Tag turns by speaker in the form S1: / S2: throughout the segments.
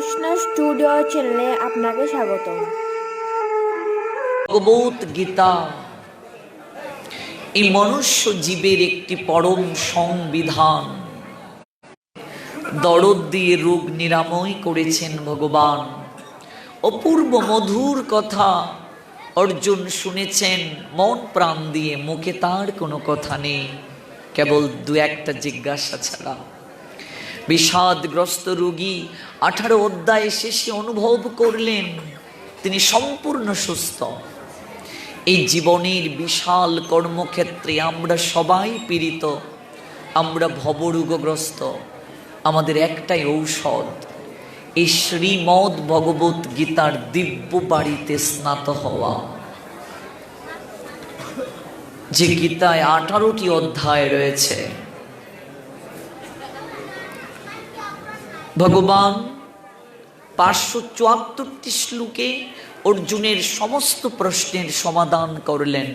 S1: Krishna studio চ্যানেলে আপনাকে স্বাগত।
S2: ভগবত গীতা এই মনুষ্য জীবের একটি পরম সংবিধান। দরদ দিয়ে রোগ নিরাময় করেছেন ভগবান। অপূর্ব মধুর কথা অর্জুন শুনেছেন মন প্রাণ দিয়ে, মুখে তার কোনো কথা নেই, কেবল দু একটা জিজ্ঞাসা ছাড়া। বিষাদগ্রস্ত রোগী 18 অধ্যায় শেষে অনুভব করলেন তিনি সম্পূর্ণ সুস্থ। এই জীবনের বিশাল কর্মক্ষেত্রে আমরা সবাই পীড়িত, আমরা ভবরোগগ্রস্ত। আমাদের একটাই ঔষধ, এই শ্রীমদ ভগবত গীতার দিব্য বাড়িতে স্নাত হওয়া। যে গীতায় 18টি অধ্যায় রয়েছে, ভগবান 574টি শ্লোকে অর্জুনের সমস্ত প্রশ্নের সমাধান করলেন।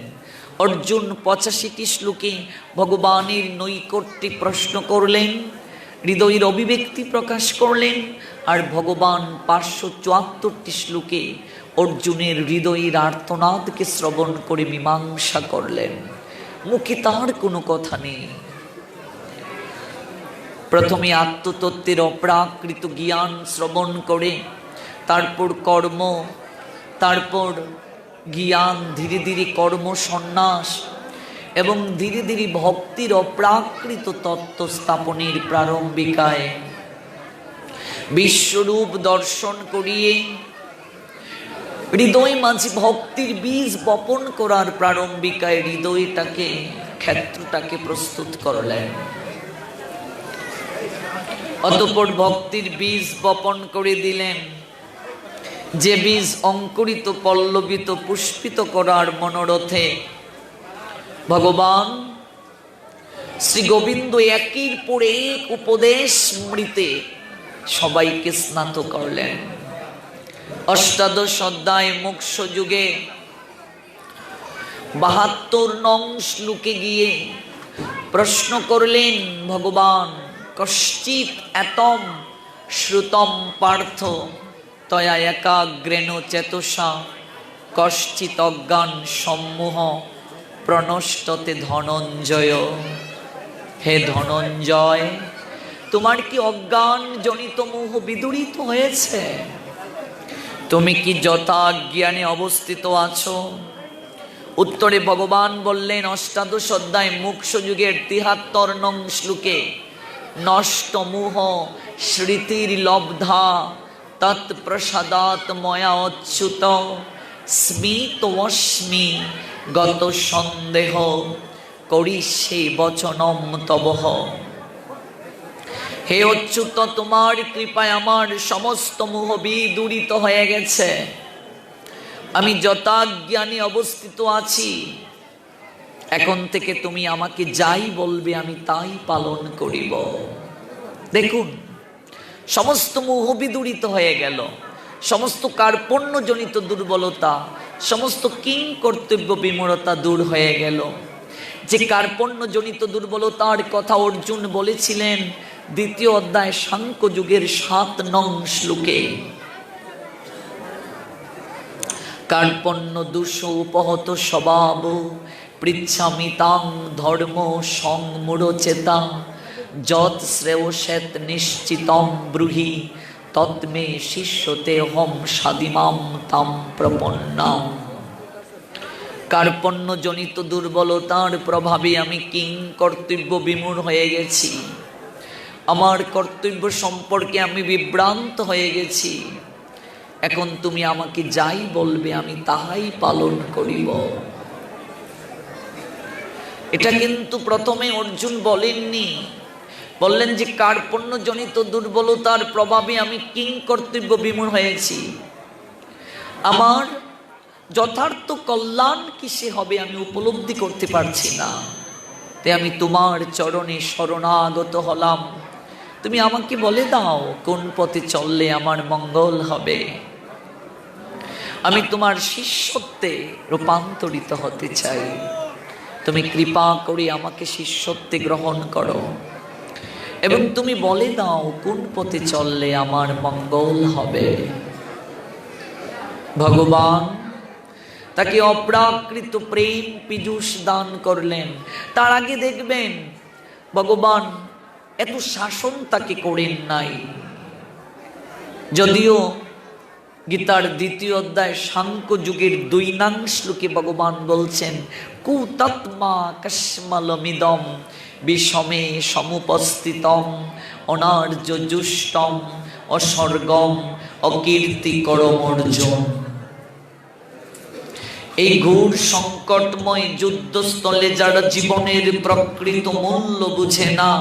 S2: অর্জুন 85টি শ্লোকে ভগবানের নৈকট্যে প্রশ্ন করলেন, হৃদয়ের অভিব্যক্তি প্রকাশ করলেন। আর ভগবান 574টি শ্লোকে অর্জুনের হৃদয়ের আর্তনাদকে শ্রবণ করে মীমাংসা করলেন। মুখে তার কোনো কথা নেই। প্রথমে আত্মতত্ত্বের অপ্রাকৃত জ্ঞান শ্রবণ করে, তারপর কর্ম, তারপর জ্ঞান, ধীরে ধীরে কর্ম সন্ন্যাস এবং ধীরে ধীরে ভক্তির অপ্রাকৃত তত্ত্ব স্থাপনের প্রারম্ভিকায় বিশ্বরূপ দর্শন করিয়ে হৃদয় মাঝে ভক্তির বীজ বপন করার প্রারম্ভিকায় হৃদয়টাকে, ক্ষেত্রটাকে প্রস্তুত করলেন। অতঃপর ভক্তির বীজ বপন করে দিলেন। যে বীজ অঙ্কুরিত, পল্লবিত, পুষ্পিত করার মনোরথে ভগবান শ্রী গোবিন্দ একের পর এক উপদেশ মৃতে সবাইকে স্নাত করলেন। 18 অধ্যায় মোক্ষ যুগে 72 নং শ্লোকে গিয়ে প্রশ্ন করলেন ভগবান, কশ্চিৎ এতম শ্রুতম পার্থ তয়া একাগ্রেণ চেতসা কশ্চিৎ অজ্ঞান সম্মোহ প্রনষ্টতে ধনঞ্জয়। হে ধনঞ্জয়, তোমার কি অজ্ঞান জনিত মোহ বিদূরিত হয়েছে? তুমি কি যথাজ্ঞানে অবস্থিত আছো? উত্তরে ভগবান বললেন 18 অধ্যায় মোক্ষ যুগের 73 নং শ্লোকে, নষ্ট মোহ স্মৃতির লব্ধা তৎপ্রসাদাৎ ময়া অচ্যুত স্মিতমস্মি গত সন্দেহ করিষ্যে বচনম তবহ। হে অচ্যুত, তোমার কৃপায় আমার সমস্ত মোহ বিদূরিত হয়ে গেছে। আমি যথাজ্ঞানে অবস্থিত আছি। এখন থেকে তুমি আমাকে যাই বলবে আমি তাই পালন করিব। দেখুন, সমস্ত মোহ বিদূরিত হয়ে গেল, সমস্ত কার্পণ্যজনিত দুর্বলতা, সমস্ত কিং কর্তব্য বিমূঢ়তা দূর হয়ে গেল। যে কার্পণ্যজনিত দুর্বলতার কথা অর্জুন বলেছিলেন 2য় অধ্যায় সাংখ্য যুগের 7 নং শ্লোকে, কার্পণ্য দোষ উপহত স্বভাব পৃচ্ছামি তাং ধর্ম সংমূঢ়চেতা যৎ শ্রেয়সেত নিশ্চিতম ব্রুহি তৎমে শিষ্যতে হম সাদিমাম তাম প্রপন্নাম। কার্পণ্যজনিত দুর্বলতার প্রভাবে আমি কিং কর্তব্য বিমূঢ় হয়ে গেছি। আমার কর্তব্য সম্পর্কে আমি বিভ্রান্ত হয়ে গেছি। এখন তুমি আমাকে যাই বলবে আমি তাহাই পালন করিব। এটা কিন্তু প্রথমে অর্জুন বলেননি, বললেন যে কার্পণ্যজনিত দুর্বলতার প্রভাবে আমি কিং কর্তব্য বিমূঢ় হয়েছি। আমার যথার্থ কল্যাণ কিসে হবে আমি উপলব্ধি করতে পারছি না। তাই আমি তোমার চরণে শরণাগত হলাম। তুমি আমাকে বলে দাও কোন পথে চললে আমার মঙ্গল হবে। আমি তোমার শিষ্যত্বে রূপান্তরিত হতে চাই। তুমি কৃপা করে আমাকে শিষ্যত্বে গ্রহণ করো। এবং তুমি বলে দাও কোন পথে চললে আমার মঙ্গল হবে। ভগবান তাকে অপ্রাকৃত প্রেম পীযূষ দান করলেন। তার আগে দেখবেন ভগবান এত শাসন তাকে করেন নাই। যদিও গীতার দ্বিতীয় অধ্যায় সাংখ্য যুগের 2 নং শ্লোকে ভগবান বলছেন কুতত্মা কস্মলমিদম বিষমে সমুপস্থিতম অনার্য জুষ্টম অস্বর্গম অকীর্তিকরম অর্জুন। এই ঘোর সংকটময় যুদ্ধস্থলে যারা জীবনের প্রকৃত মূল্য বুঝে না,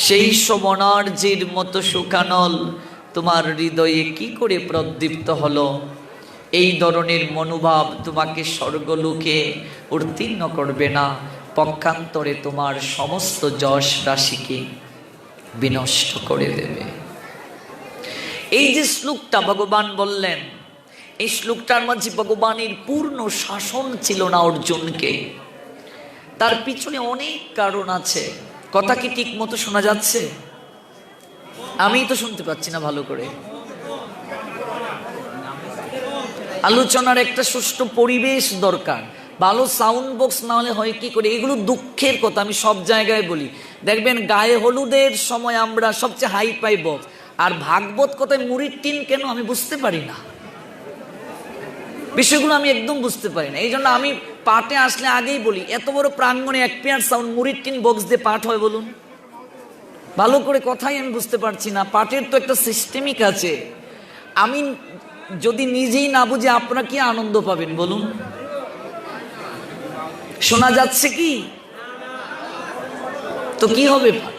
S2: সেই সমনার্যের মতো সুখানল তোমার হৃদয়ে কি করে প্রদীপ্ত হলো? এই ধরনের মনোভাব তোমাকে স্বর্গলোকে উত্তীর্ণ করবে না, পক্ষান্তরে তোমার সমস্ত যশ রাশিকে বিনষ্ট করে দেবে। এই যে শ্লোকটা ভগবান বললেন, এই শ্লোকটার মাঝে ভগবানের পূর্ণ শাসন ছিল না অর্জুনকে। তার পিছনে অনেক কারণ আছে। কথা কি ঠিক মতো শোনা যাচ্ছে? আমি তো শুনতে পাচ্ছি না ভালো করে। আলোচনার একটা সুষ্ঠু পরিবেশ দরকার। ভালো সাউন্ড বক্স না হলে হয় কি করে? এগুলো দুঃখের কথা, আমি সব জায়গায় বলি। দেখবেন গায়ে হলুদের সময় আমরা সবচেয়ে হাই পাই বক্স, আর ভাগবত কথায় মুড়ির টিন কেন আমি বুঝতে পারি না। বিষয়গুলো আমি একদম বুঝতে পারি না। এই জন্য আমি পাঠে আসলে আগেই বলি, এত বড় প্রাঙ্গণে 1 পেয়ার সাউন্ড মুড়ির টিন বক্স দিয়ে পাঠ হয় বলুন? ভালো করে কথাই আমি বুঝতে পারছি না। পাঠের তো একটা সিস্টেমিক আছে। আমি যদি নিজেই না বুঝে আপনারা কি আনন্দ পাবেন বলুন? শোনা যাচ্ছে কি? তো কি হবে পাঠ?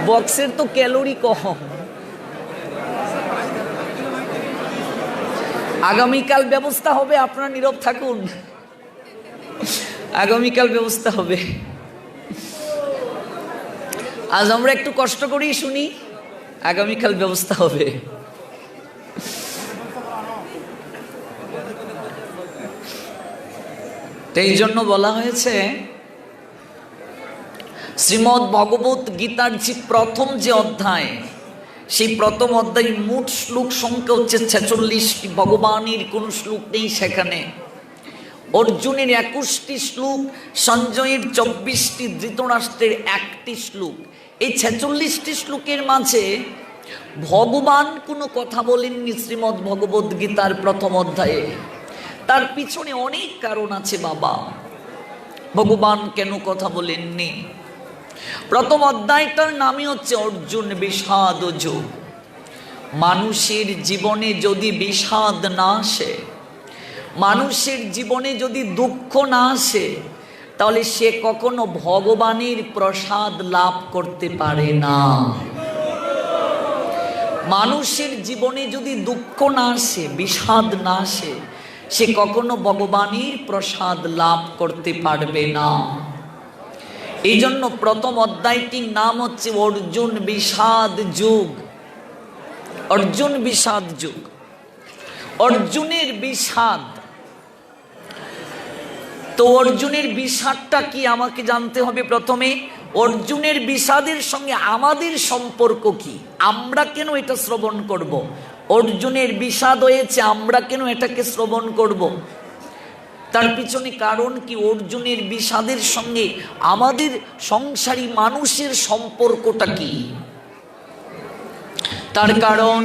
S2: বক্সের তো ক্যালোরি কম। আগামীকাল ব্যবস্থা হবে, আপনারা নীরব থাকুন। আগামীকাল ব্যবস্থা হবে। আজ আমরা একটু কষ্ট করেই শুনি, আগামীকাল ব্যবস্থা হবে। এই জন্য বলা হয়েছে শ্রীমদ্ ভগবত গীতার যে প্রথম যে অধ্যায়, সেই প্রথম অধ্যায় মোট শ্লোক সংখ্যা হচ্ছে 46টি। ভগবানের কোন শ্লোক নেই সেখানে। অর্জুনের 21টি শ্লোক, সঞ্জয়ের 24টি, ধৃতরাষ্ট্রের 1টি শ্লোক। এই 46টি শ্লোকের মাঝে ভগবান কোনো কথা বলেননি শ্রীমদ্ ভগবত গীতার প্রথম অধ্যায়ে। তার পিছনে অনেক কারণ আছে বাবা। ভগবান কেন কথা বলেননি? প্রথম অধ্যায়টার নামই হচ্ছে অর্জুন বিষাদ যোগ। মানুষের জীবনে যদি বিষাদ না আসে, মানুষের জীবনে যদি দুঃখ না আসে, তাহলে সে কখনো ভগবানের প্রসাদ লাভ করতে পারে না। মানুষের জীবনে যদি দুঃখ না আসে, বিষাদ না আসে, সে কখনো ভগবানের প্রসাদ লাভ করতে পারবে না। এই জন্য প্রথম অধ্যায়টির নাম হচ্ছে অর্জুন বিষাদ যুগ। অর্জুন বিষাদ যুগ, অর্জুনের বিষাদ। তো অর্জুনের বিষাদটা কি আমাকে জানতে হবে প্রথমে। অর্জুনের বিষাদের সঙ্গে আমাদের সম্পর্ক কি? আমরা কেন এটা শ্রবণ করব? অর্জুনের বিষাদ হয়েছে, আমরা কেন এটাকে শ্রবণ করব? তার পিছনে কারণ কি? অর্জুনের বিষাদের সঙ্গে আমাদের সংসারী মানুষের সম্পর্কটা কি? তার কারণ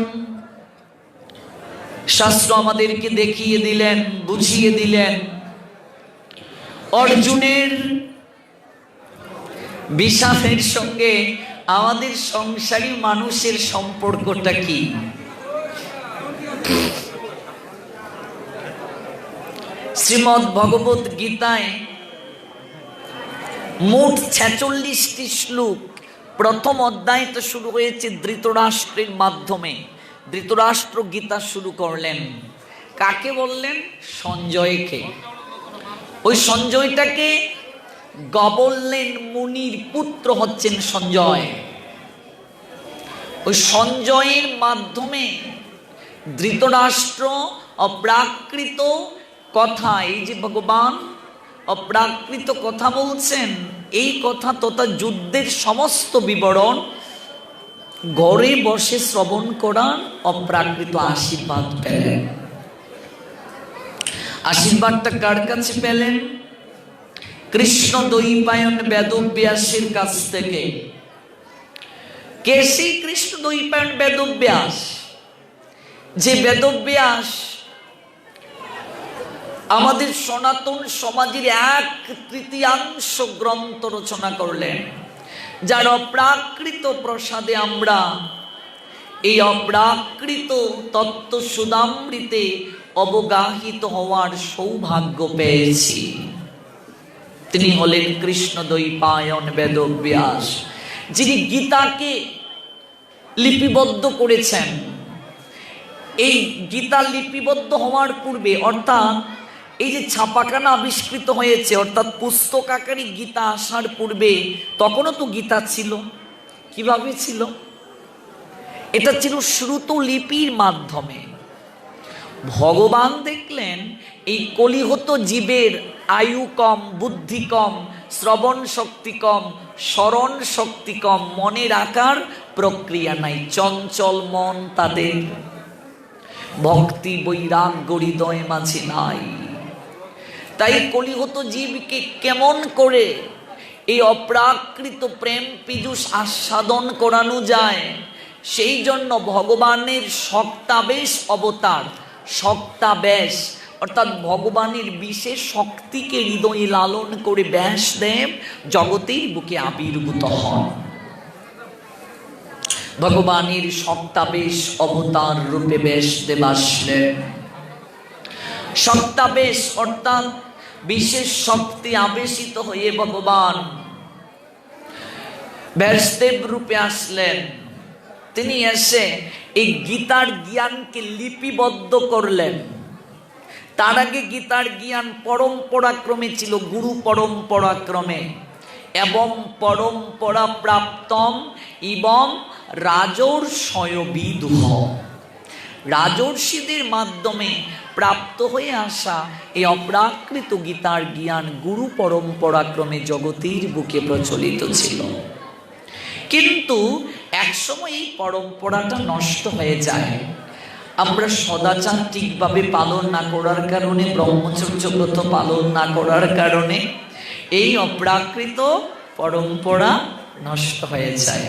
S2: শাস্ত্র আমাদেরকে দেখিয়ে দিলেন, বুঝিয়ে দিলেন। অর্জুনের বিষাদের সঙ্গে আমাদের সংসারী মানুষের সম্পর্কটা কি? শ্রীমদ্ ভগবত গীতায় মোট 46টি শ্লোক। প্রথম অধ্যায়টা শুরু হয়েছে ধৃতরাষ্ট্রের মাধ্যমে। ধৃতরাষ্ট্র গীতা শুরু করলেন। কাকে বললেন? সঞ্জয়কে। ওই সঞ্জয়টাকে গবললেন, মুনির পুত্র হচ্ছেন সঞ্জয়। ওই সঞ্জয়ের মাধ্যমে ধৃতরাষ্ট্র অপ্রাকৃত কথা, এই যে ভগবান অপ্রাকৃত কথা বলছেন, এই কথা তথা যুদ্ধের সমস্ত বিবরণ ঘরে বসে শ্রবণ করার অপ্রাকৃত আশীর্বাদ পেলেন। আশীর্বাদটা কার কাছে পেলেন? কৃষ্ণ দ্বৈপায়ন বেদব্যাসের কাছ থেকে। কে সেই কৃষ্ণ দ্বৈপায়ন বেদব্যাস? যে বেদব্যাস আমাদের সনাতন সমাজের 1/3 গ্রন্থ রচনা করলেন, যার অপ্রাকৃত প্রসাদে আমরা এই অপ্রাকৃত তত্ত্ব সুধামৃতে অবগাহিত হওয়ার সৌভাগ্য পেয়েছি। তিনি হলেন কৃষ্ণ দ্বৈপায়ন বেদব্যাস, যিনি গীতাকে লিপিবদ্ধ করেছেন। এই গীতা লিপিবদ্ধ হওয়ার পূর্বে, অর্থাৎ এই যে ছাপাখানা আবিষ্কৃত হয়েছে, অর্থাৎ পুস্তক আকারে গীতা আসার পূর্বে, তখনও তো গীতা ছিল। কিভাবে ছিল? এটা ছিল শ্রুত লিপির মাধ্যমে। ভগবান দেখলেন এই কলিহত জীবের আয়ু কম, বুদ্ধি কম, শ্রবণ শক্তি কম, স্মরণ শক্তি কম, মনে রাখার প্রক্রিয়া নাই, চঞ্চল মন তাদের, ভক্তি বৈরাগ্য হৃদয় মাঝে নাই। তাই কলিহত জীবকে কেমন করে এই অপ্রাকৃত প্রেম পীযুষ আস্বাদন করানো যায়, সেই জন্য ভগবানের শক্তাবেশ অবতার, শক্তাবেশ অর্থাৎ ভগবানের বিশেষ শক্তিকে হৃদয়ে লালন করে ব্যাসদেব জগতের বুকে আবির্ভূত হন। ভগবানের শক্তাবেশ অবতার রূপে ব্যাসদেব আসলেন। শক্তাবেশ অর্থাৎ বিশেষ শক্তি আবেশিত হয়ে ভগবান ব্যাসদেব রূপে আসলেন। তিনি এসে এই গীতার জ্ঞানকে লিপিবদ্ধ করলেন। তার আগে গীতার জ্ঞান পরম্পরাক্রমে ছিল, গুরু পরম্পরাক্রমে, এবং পরম্পরা প্রাপ্তম এবং রাজর্ষয়বিদুহ, রাজর্ষিদের মাধ্যমে প্রাপ্ত হয়ে আসা এই অপ্রাকৃত গীতার জ্ঞান গুরু পরম্পরাক্রমে জগতের বুকে প্রচলিত ছিল। কিন্তু একসময় এই পরম্পরাটা নষ্ট হয়ে যায়। আমরা সদাচার ঠিকভাবে পালন না করার কারণে, ব্রহ্মচর্য ব্রত পালন না করার কারণে এই অপ্রাকৃত পরম্পরা নষ্ট হয়ে যায়।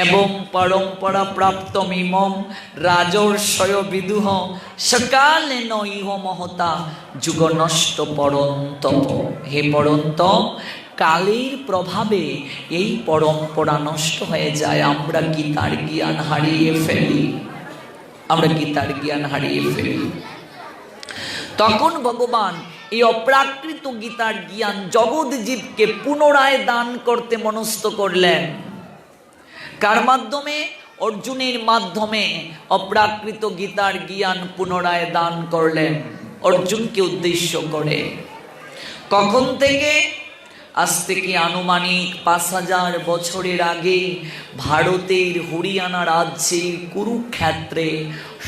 S2: এবং পরম্পরা প্রাপ্ত মিমম রাজর্ষয় বিদুহ সকালে নইহ মহতা যুগ নষ্ট পরন্তপ। হে পরন্তপ, কালের প্রভাবে এই পরম্পরা নষ্ট হয়ে যায়। আমরা গীতার জ্ঞান হারিয়ে ফেলি, আমরা গীতার জ্ঞান হারিয়ে ফেলি। তখন ভগবান এই অপ্রাকৃত গীতার জ্ঞান জগৎ জীবকে পুনরায় দান করতে মনস্থ করলেন। কার মাধ্যমে? অর্জুনের মাধ্যমে অপ্রাকৃত গীতার জ্ঞান পুনরায় দান করলেন অর্জুনকে উদ্দেশ্য করে। কখন থেকে? আজ থেকে আনুমানিক 5000 বছরের আগে ভারতের হরিয়ানা রাজ্যের কুরুক্ষেত্রে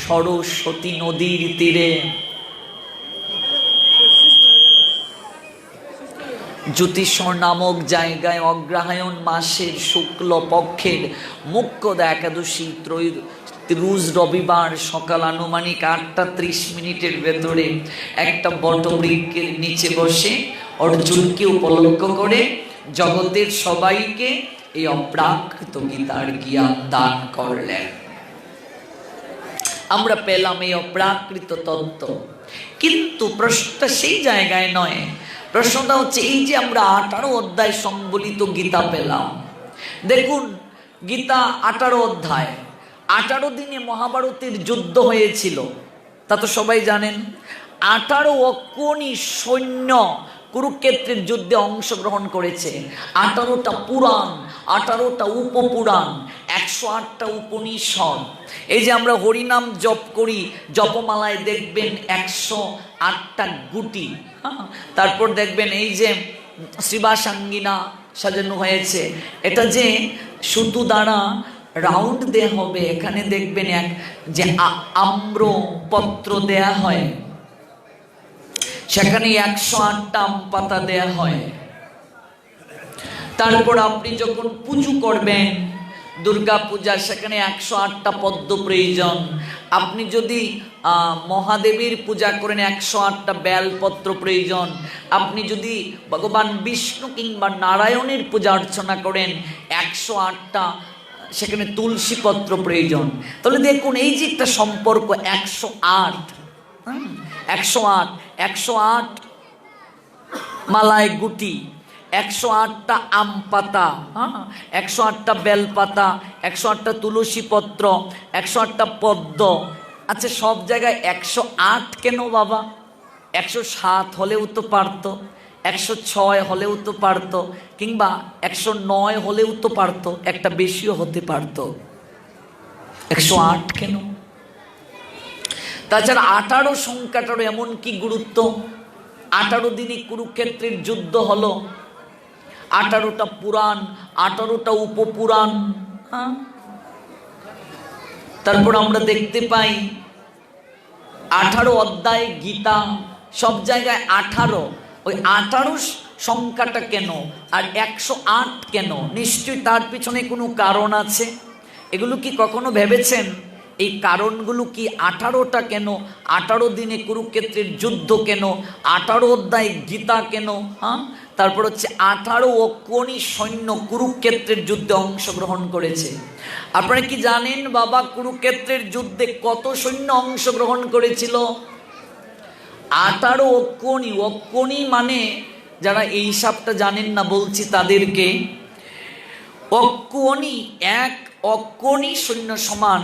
S2: সরস্বতী নদীর তীরে জ্যোতিষর নামক জায়গায় অগ্রহায়ণ মাসের শুক্ল পক্ষের মুখ্যদা একাদশী রোজ রবিবার সকাল আনুমানিক 8:30 ভেতরে একটা বটবৃক্ষের নিচে বসে অর্জুনকে উপলক্ষ করে জগতের সবাইকে এই অপ্রাকৃত গীতার জ্ঞান দান করলেন। আমরা পেলাম এই অপ্রাকৃত তত্ত্ব। কিন্তু প্রশ্নটা সেই জায়গায় নয়। প্রশ্নটা হচ্ছে এই যে আমরা 18 অধ্যায় সম্বলিত গীতা পেলাম। দেখুন, গীতা 18 অধ্যায়, 18 দিনে মহাভারতের যুদ্ধ হয়েছিল, তা তো সবাই জানেন। 18 অক্ষণী সৈন্য কুরুক্ষেত্রের যুদ্ধে অংশগ্রহণ করেছে। 18টা পুরাণ, 18টা উপপুরাণ, 108টা উপনিষদ। এই যে আমরা হরিনাম জপ করি, জপমালায় দেখবেন 108টা গুটি। তারপর দেখবেন এই যে শ্রীবাসাঙ্গিনা সাজানো হয়েছে, এটা যে সুতো দ্বারা রাউন্ড দেয়া হবে। এখানে দেখবেন এক যে আম্র পত্র দেয়া হয়, সেখানে 108টা আম পাতা দেয়া হয়। তারপর আপনি যখন পুজো করবেন দুর্গা পূজা, সেখানে 108টা পদ্ম প্রয়োজন। আপনি যদি মহাদেবীর পূজা করেন 108টা বেলপত্র প্রয়োজন। আপনি যদি ভগবান বিষ্ণু কিংবা নারায়ণের পূজা অর্চনা করেন 108টা সেখানে তুলসী পত্র প্রয়োজন। তাহলে দেখুন এই যে একটা সম্পর্ক, 108, 108 মালায় গুটি, 108টা আম পাতা, 108টা বেলপাতা, 108টা তুলসী পত্র, 108টা পদ্ম। আচ্ছা, সব জায়গায় 108 কেন বাবা? 107 হলেও তো পারতো, 106 হলেও তো পারতো, কিংবা 109 হলেও তো পারতো, একটা বেশিও হতে পারতো। 108 কেন? তাছাড়া 18 সংখ্যাটারও এমন কি গুরুত্ব? 18 দিনই কুরুক্ষেত্রের যুদ্ধ হলো, 18টা পুরাণ, 18টা উপপুরাণ। তারপর আমরা দেখতে পাই 18 অধ্যায় গীতা, সব জায়গায় 18। ওই 18 সংখ্যাটা কেন আর 108 কেন? নিশ্চয়ই তার পিছনে কোনো কারণ আছে। এগুলো কি কখনো ভেবেছেন? এই কারণগুলো কি? 18টা কেন? 18 দিনে কুরুক্ষেত্রের যুদ্ধ কেন? 18 অধ্যায় গীতা কেন? তারপর হচ্ছে 18 অক্ষৌণী সৈন্য কুরুক্ষেত্রের যুদ্ধে অংশগ্রহণ করেছে। আপনারা কি জানেন বাবা কুরুক্ষেত্রের যুদ্ধে কত সৈন্য অংশগ্রহণ করেছিল? 18 অক্ষৌণী। অক্ষৌণী মানে, যারা এই হিসাবটা জানেন না বলছি তাদেরকে, অক্ষৌণী, এক অক্ষৌণী সৈন্য সমান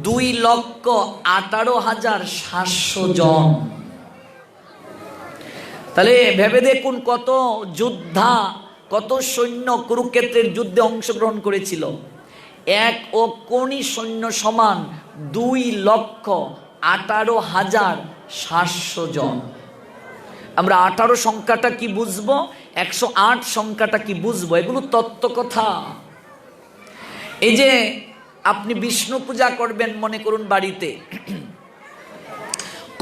S2: 2,18,700 জন। তাহলে ভেবে দেখুন কত যোদ্ধা, কত সৈন্য কুরুক্ষেত্রের যুদ্ধে অংশগ্রহণ করেছিল। এক অক্ষৌণী সৈন্য সমান 2,18,700 জন। আমরা 18 সংখ্যাটা কি বুঝবো, 108 সংখ্যাটা কি বুঝবো? এগুলো তত্ত্ব কথা। এই যে আপনি বিষ্ণু পূজা করবেন, মনে করুন বাড়িতে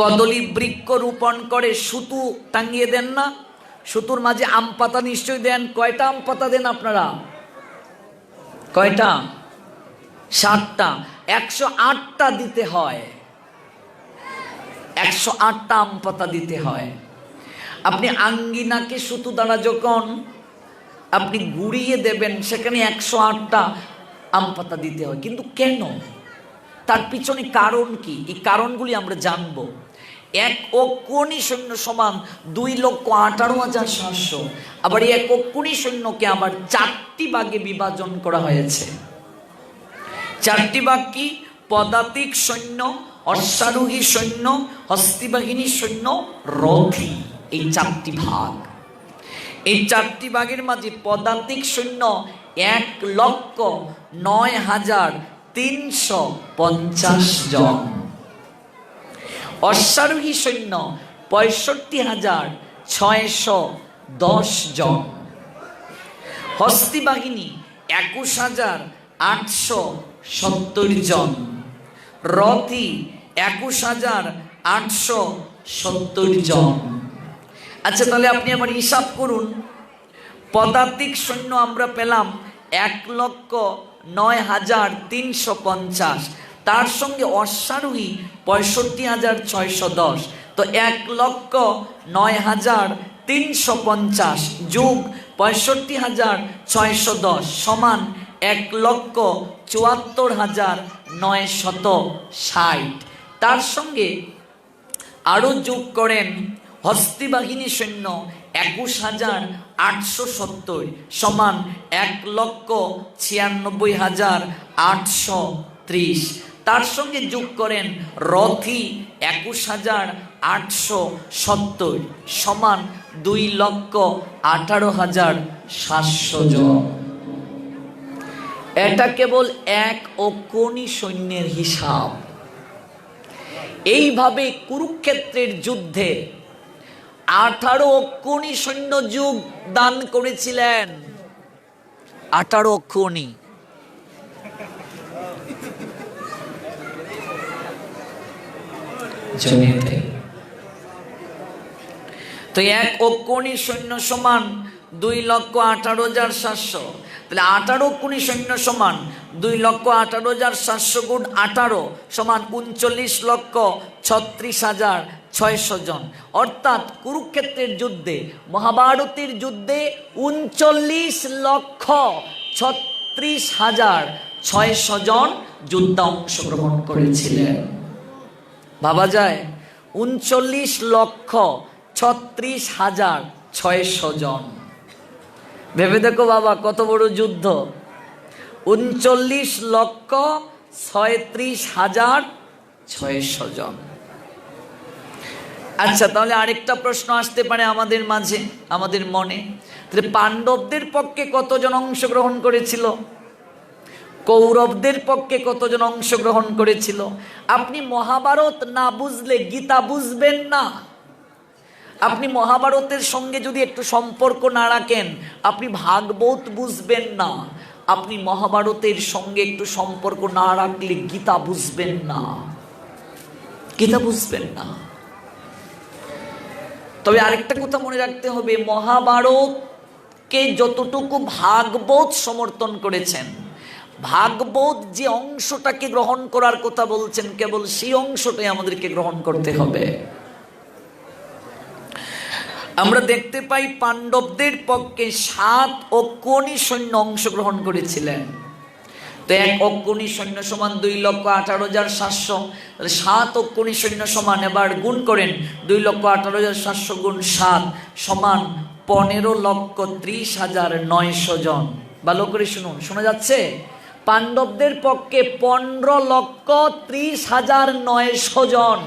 S2: কদলী বৃক্ষ রোপণ করে সুতো টাঙিয়ে দেন না? সুতোর মাঝে আম পাতা নিশ্চয়ই দেন। কয়টা আম পাতা দেন আপনারা? কয়টা? 7টা। 108টা দিতে হয়, 108টা আম পাতা দিতে হয়। আপনি আঙ্গিনাকে সুতো দ্বারা যখন আপনি ঘুরিয়ে দেবেন, সেখানে 108টা আম পাতা দিতে হয়। কিন্তু কেন? তার পিছনে কারণ কি? এই কারণগুলি আমরা জানবো। এক অক্ষৌণী সৈন্য সমান 2,18,700। আবার এই এক অক্ষৌণী সৈন্যকে আবার 4টি ভাগে বিভাজন করা হয়েছে। 4টি ভাগ কি? পদাতিক সৈন্য, অশ্বারোহী সৈন্য, হস্তিবাহিনী সৈন্য, রথী। এই 4টি ভাগ। এই 4টি ভাগের মাঝে পদাতিক সৈন্য 1,09,350 জন, অশ্বারোহী সৈন্য 65,610 জন, হস্তি বাহিনী 21,870 জন, রথী 21,870 জন। আচ্ছা, তাহলে আপনি আবার হিসাব করুন। পদাতিক সৈন্য আমরা পেলাম 1,09,350, তার সঙ্গে অশ্বারোহী 65,610। তো 1,09,350 যোগ 65,610 সমান 1,74,960। তার সঙ্গে আরো যোগ করেন হস্তিবাহিনী সৈন্য 21,870 সমান 1,96,830। তার সঙ্গে যোগ করেন রথী 21,870 সমান 2,18,700 জন। এটা কেবল এক অক্ষৌণী সৈন্যের হিসাব। এইভাবে কুরুক্ষেত্রের যুদ্ধে 18 অক্ষৌণী সৈন্য যোগ দান করেছিলেন। 18 অক্ষৌণী। জমিতে। তো 1 অক্ষৌণী সৈন্য সমান 2,18,700। তাহলে 18 অক্ষৌণী সৈন্য সমান 2,18,700 গুণ 18 সমান 39,36,600 জন। অর্থাৎ কুরুক্ষেত্রের যুদ্ধে, মহাভারতের যুদ্ধে 39,36,600 জন যোদ্ধা অংশগ্রহণ করেছিলেন। ভাবা যায়, 39,36,600 জন। ভেবে দেখো বাবা, কত বড় যুদ্ধ। 39,36,600 জন। আচ্ছা, তাহলে আরেকটা প্রশ্ন আসতে পারে আমাদের মাঝে, আমাদের মনে, তাহলে পাণ্ডবদের পক্ষে কতজন অংশগ্রহণ করেছিল, কৌরবদের পক্ষে কতজন অংশগ্রহণ করেছিল? আপনি মহাভারত না বুঝলে গীতা বুঝবেন না। আপনি মহাভারতের সঙ্গে যদি একটু সম্পর্ক না রাখেন, আপনি ভাগবত বুঝবেন না। আপনি মহাভারতের সঙ্গে একটু সম্পর্ক না রাখলে গীতা বুঝবেন না, গীতা বুঝবেন না। তবে আরেকটা কথা মনে রাখতে হবে, মহাভারতকে যতটুকু ভাগবত সমর্থন করেছেন, ভাগবত যে অংশটাকে গ্রহণ করার কথা বলছেন, কেবল সেই অংশটাই আমাদেরকে গ্রহণ করতে হবে। আমরা দেখতে পাই পাণ্ডবদের পক্ষে 7 অক্ষৌণী সৈন্য অংশগ্রহণ করেছিলেন। তো 1 অক্ষৌণী সৈন্য সমান 2,18,700। তাহলে 7 অক্ষৌণী সৈন্য সমান, এবার গুণ করেন, 2,18,700 গুণ 7 সমান 15,30,900 জন। ভালো করে শুনুন, শোনা যাচ্ছে? পাণ্ডবদের পক্ষে 15,30,900 জন।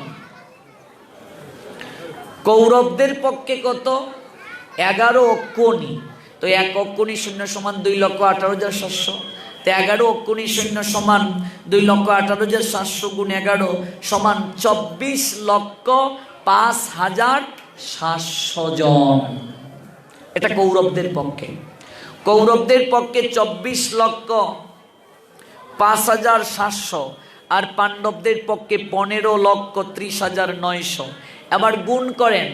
S2: কৌরবদের পক্ষে কত? 11 অক্ষৌণী। তো 1 অক্ষৌণী সৈন্য সমান 2,18,700। তো 11 অক্ষৌণী সৈন্য সমান 2,18,700 গুণ 11 সমান 24,05,700 জন। এটা কৌরবদের পক্ষে। কৌরবদের পক্ষে 24,05,700 আর পাণ্ডবদের পক্ষে 15,30,900। আবার গুণ করেন,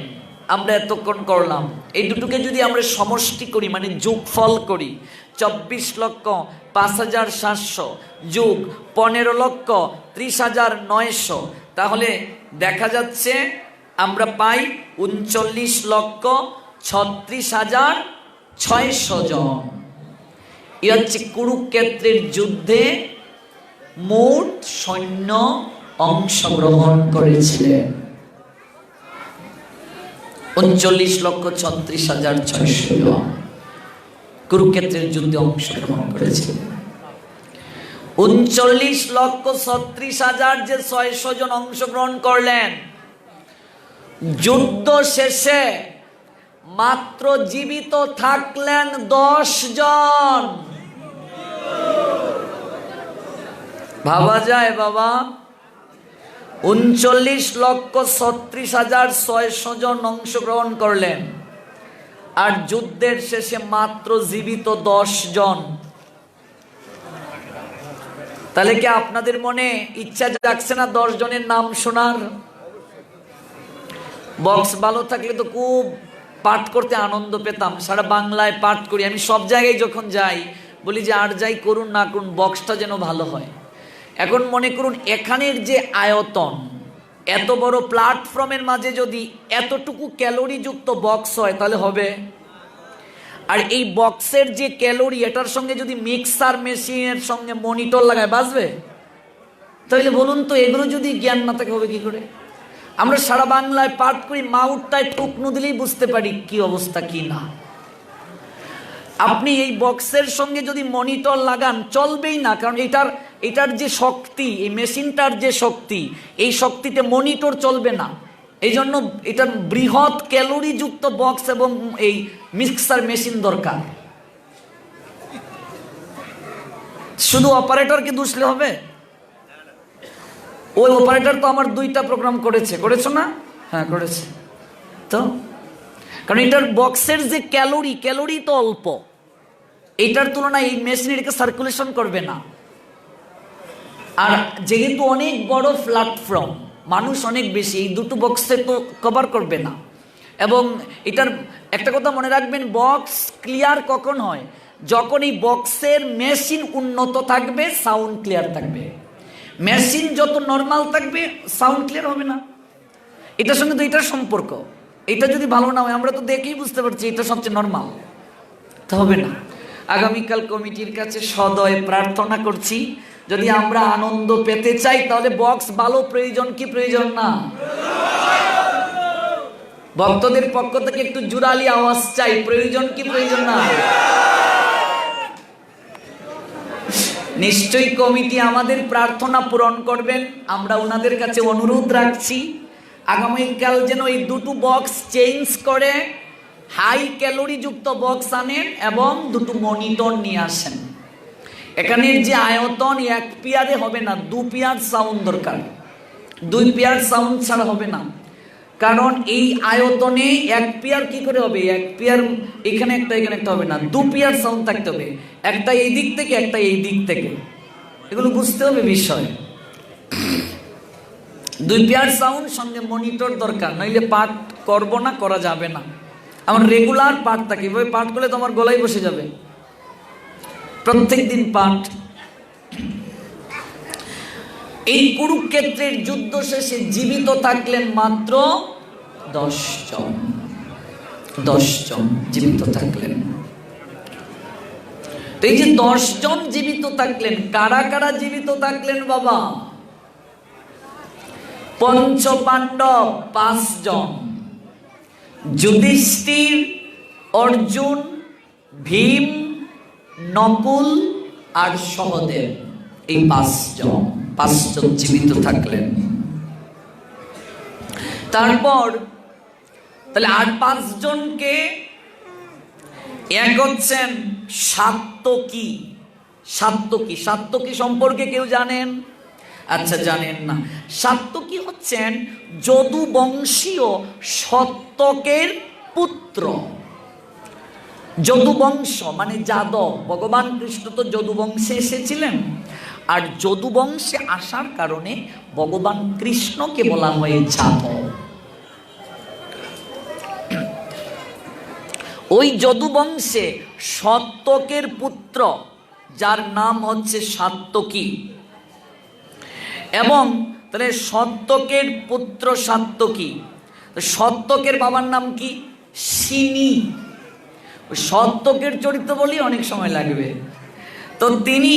S2: আমরা এতক্ষণ করলাম, এই দুটোকে যদি আমরা সমষ্টি করি, মানে যোগফল করি, 24,05,700 যোগ 15,30,900, তাহলে দেখা যাচ্ছে আমরা পাই 39,36,600 জন। এ হচ্ছে কুরুক্ষেত্রের যুদ্ধে মোট সৈন্য অংশগ্রহণ করেছিলেন। 39,36,600 জন কুরুক্ষেত্রের যুদ্ধে অংশগ্রহণ করেছিলেন। 39,36,600 যে 600 জন অংশগ্রহণ করলেন, যুদ্ধ শেষে মাত্র জীবিত থাকলেন 10 জন। ভাবা যায় বাবা, 39,36,600 জন অংশগ্রহণ করলেন, আর যুদ্ধের শেষে মাত্র জীবিত 10 জন। তাহলে কি আপনাদের মনে ইচ্ছা জাগছে না 10 জনের নাম শোনার? বক্স ভালো থাকলে তো খুব পাঠ করতে আনন্দ পেতাম, সারা বাংলায় পাঠ করি। আমি সব জায়গায় যখন যাই বলি যে আর যাই করুন না করুন, বক্সটা যেন ভালো হয়। এখন মনে করুন, এখানের যে আয়তন, এত বড় প্ল্যাটফর্মের মাঝে যদি এতটুকু ক্যালোরি যুক্ত বক্স হয় তাহলে হবে? আর এই বক্সের যে ক্যালোরি, এটার সঙ্গে যদি মিক্সার মেশিনের সঙ্গে মনিটর লাগায়, বাজবে? তাহলে বলুন তো, এগুলো যদি জ্ঞান না থাকে হবে কি করে? আমরা সারা বাংলায় পাঠ করি, মাউথটায় টুকনু দিলেই বুঝতে পারি কি অবস্থা কি না। আপনি এই বক্সের সঙ্গে যদি মনিটর লাগান, চলবেই না, কারণ এটার যে শক্তি, এই মেশিনটার যে শক্তি, এই শক্তিতে মনিটর চলবে না। এই জন্য এটা বৃহৎ ক্যালোরি যুক্ত বক্স এবং এই মিক্সার মেশিন দরকার। শুধু অপারেটরকে দুষলে হবে? ওই অপারেটর তো আমার 2টা প্রোগ্রাম করেছো না? হ্যাঁ, করেছে তো। কারণ এটার বক্সের যে ক্যালোরি তো অল্প, এটার তুলনায় এই মেশিন এটাকে সার্কুলেশন করবে না। আর যেহেতু অনেক বড় প্ল্যাটফর্ম, মানুষ অনেক বেশি, এই দুটো বক্সে তো কভার করবে না। এবং এটার একটা কথা মনে রাখবেন, বক্স ক্লিয়ার কখন হয়? যখন এই বক্সের মেশিন উন্নত থাকবে, সাউন্ড ক্লিয়ার থাকবে। মেশিন যত নর্মাল থাকবে, সাউন্ড ক্লিয়ার হবে না। এটার সঙ্গে তো এটার সম্পর্ক। এটা যদি ভালো না হয়, আমরা তো দেখেই বুঝতে পারছি এটা সবচেয়ে নর্মাল, তো হবে না। আগামীকাল কমিটির কাছে সদয় প্রার্থনা করছি, যদি আমরা আনন্দ পেতে চাই তাহলে বক্স ভালো প্রয়োজন কি প্রয়োজন না? ভক্তদের পক্ষ থেকে একটু জোরালি আওয়াজ চাই, প্রয়োজন কি প্রয়োজন না? নিশ্চয়ই কমিটি আমাদের প্রার্থনা পূরণ করবেন। আমরা ওনাদের কাছে অনুরোধ রাখছি, আগামীকাল যেন এই দুটো বক্স চেঞ্জ করে হাই ক্যালোরি যুক্ত বক্স আনেন এবং দুটো মনিটর নিয়ে আসেন। এখানের যে আয়তন, 1 পেয়ারে হবে না, 2 পেয়ার সাউন্ড দরকার। 2 পেয়ার সাউন্ড ছাড়া হবে না, কারণ এই আয়তনে 1 পেয়ার কি করে হবে? 1 পেয়ার এখানে একটা এখানে একটা হবে না, 2 পেয়ার সাউন্ড থাকতে হবে, একটা এই দিক থেকে একটা এই দিক থেকে। এগুলো বুঝতে হবে বিষয়। 2 পেয়ার সাউন্ড সঙ্গে মনিটর দরকার, নইলে পাঠ করব না, করা যাবে না। আমার রেগুলার পাঠ থাকে, এভাবে পাঠ করলে তোমার গলায় বসে যাবে, প্রত্যেক দিন পাঠ। এই কুরুক্ষেত্রের যুদ্ধ শেষে জীবিত থাকলেন মাত্র 10 জন। 10 জন জীবিত থাকলেন। তো এই যে 10 জন জীবিত থাকলেন, কারা কারা জীবিত থাকলেন বাবা? পঞ্চপাণ্ডব 5 জন, যুধিষ্ঠির, অর্জুন, ভীম, নকুল আর সহদেব, এই 5 জন জীবিত থাকলেন। তারপর তাহলে আর 5 জনকে এক হচ্ছেন সাত্যকী। সাত্যকী সম্পর্কে কেউ জানেন? আচ্ছা, জানেন না। সাত্যকী হচ্ছেন যদুবংশীয় সত্যকের পুত্র। যদুবংশ মানে যাদব, ভগবান কৃষ্ণ তো যদুবংশে এসেছিলেন, আর যদুবংশে আসার কারণে ভগবান কৃষ্ণকে বলা হয় যাদব। ওই যদুবংশে সত্যকের পুত্র, যার নাম হচ্ছে সাত্যকী। এবং তাহলে সত্যকের পুত্র সাত্যকী, সত্যকের বাবার নাম কি? সিনি। সত্যকের চরিত্র বলি অনেক সময় লাগবে। তো তিনি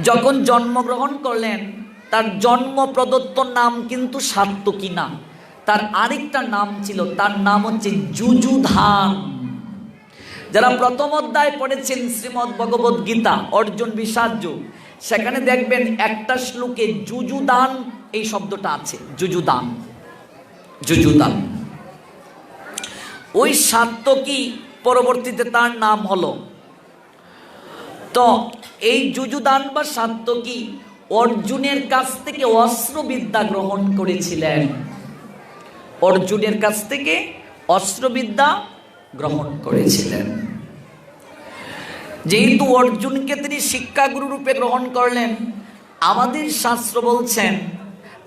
S2: যখন জন্মগ্রহণ করলেন, তার জন্ম প্রদত্ত নাম কিন্তু সাত্যকী না, তার আরেকটা নাম ছিল, তার নাম হচ্ছে যুযুধান। যারা প্রথম অধ্যায় পড়েছেন শ্রীমদ্ ভগবদ গীতা, অর্জুন বিষাদ, সেখানে দেখবেন একটা শ্লোকে যুযুদান এই শব্দটা আছে। যুযুদান। ওই সাত্যকী পরবর্তীতে তার নাম হলো। তো এই যুযুদান বা সাত্যকী অর্জুনের কাছ থেকে অস্ত্রবিদ্যা গ্রহণ করেছিলেন। অর্জুনের কাছ থেকে অস্ত্রবিদ্যা গ্রহণ করেছিলেন। যেহেতু অর্জুনকে তিনি শিক্ষাগুরু রূপে গ্রহণ করলেন, আমাদের শাস্ত্র বলছেন,